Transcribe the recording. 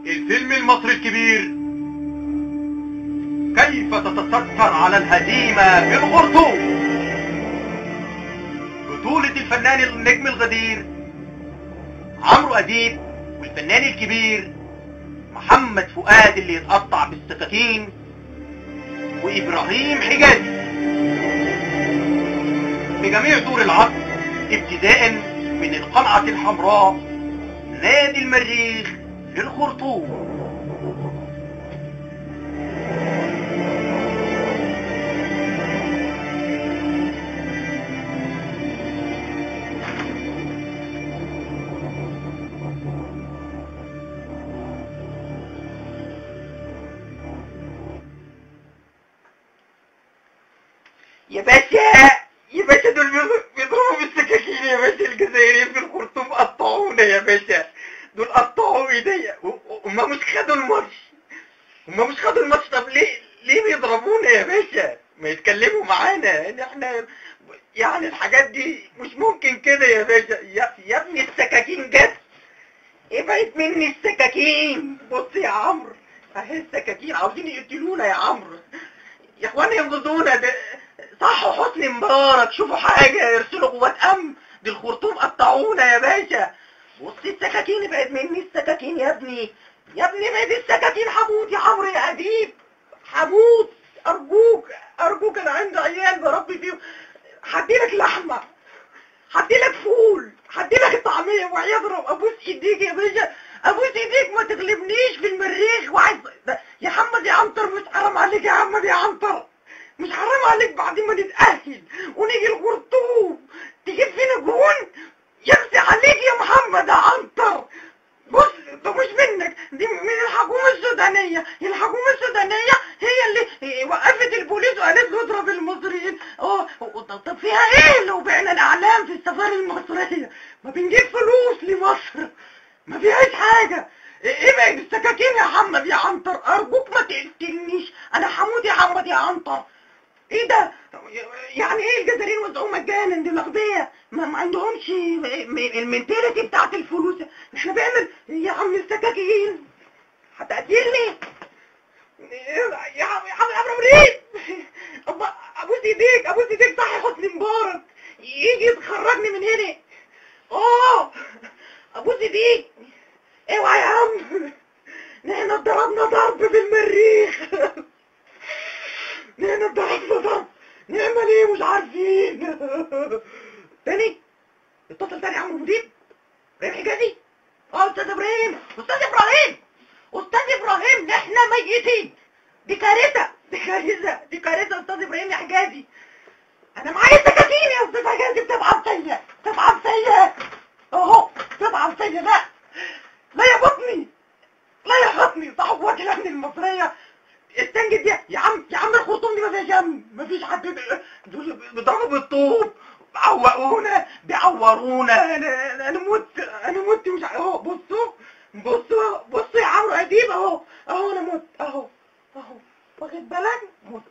الفيلم المصري الكبير كيف تتستر على الهزيمة في الخرطوم، بطولة الفنان النجم الغدير عمرو أديب والفنان الكبير محمد فؤاد اللي يتقطع بالسكاكين وإبراهيم حجازي في جميع دور العرض ابتداء من القلعة الحمراء نادي المريخ في الخرطوم. يا باشا دول بيضربوا بالسكاكين يا باشا، الجزائريين في الخرطوم قطعونا يا باشا، دول قطعوا ايديا وما مش خدوا الماتش. طب ليه بيضربونا يا باشا؟ ما يتكلموا معانا ان احنا يعني الحاجات دي مش ممكن كده يا باشا. يا ابني السكاكين جت، ابعد مني السكاكين. بص يا عمرو اهي السكاكين عاوزين يقتلونا يا عمرو، يا اخوانا ينقذونا. ده صح حسني مبارك، شوفوا حاجة يرسلوا قوات امن، دي الخرطوم قطعونا يا باشا. بص السكاكين، ابعد مني السكاكين يا ابني ابعد السكاكين. حمود يا عمرو يا اديب، حمود ارجوك انا عندي عيال بربي فيهم، هديلك لحمة، هديلك فول، هديلك طعمية وهيضرب. ابوس ايديك يا باشا، ابوس ايديك ما تغلبنيش في المريخ. وعايز يا حمد يا عنتر، مش حرام عليك يا حمد يا عنتر، مش حرام عليك بعد ما نتأهل ونيجي الخرطوم تجيب فينا جون؟ يمسي عليك يا محمد يا عنتر. بص ده مش منك، دي من الحكومة السودانية. الحكومة السودانية هي اللي وقفت البوليس وقالت له اضرب المصريين. طب فيها ايه لو بعنا الاعلام في السفارة المصرية؟ ما بنجيب فلوس لمصر، ما فيهاش حاجة. ابعد السكاكين يا حمد يا عنتر، ارجوك ما تقتلنيش. انا حمود يا حمد يا عنتر. ايه ده؟ يعني ايه الجزائريين وزعوه مجانا؟ دي الاغبياء ما عندهمش المنتاليتي بتاعت الفلوس. احنا بنعمل يا عم السكاكين هتقتلني يا عم ابراهيم. ابوس ايديك صح حسني مبارك يجي يخرجني من هنا. ابوس ايديك، اوعى يا عم، نحن اتضربنا ضرب في المريخ. نحن اتضربنا ضرب، نعمل ايه مش عارفين. تاني اتصل تاني يا عم المدير ابراهيم حجازي. استاذ ابراهيم، استاذ ابراهيم احنا ميتين، دي كارثه استاذ ابراهيم يا حجازي. انا معايا سكاكين يا استاذ حجازي، بتبعت فيا اهو، بتبعت فيا. لا يا بطني صحوات الامن المصريه استنجد دي يا عم الخرطوم دي ما فيهاش امن، ما فيش حد. دول بيضربوا بالطوب، بيعورونا. انا مت مش اهو. بصوا يا عمرو اديب اهو انا مت اهو واخد بالك، مت.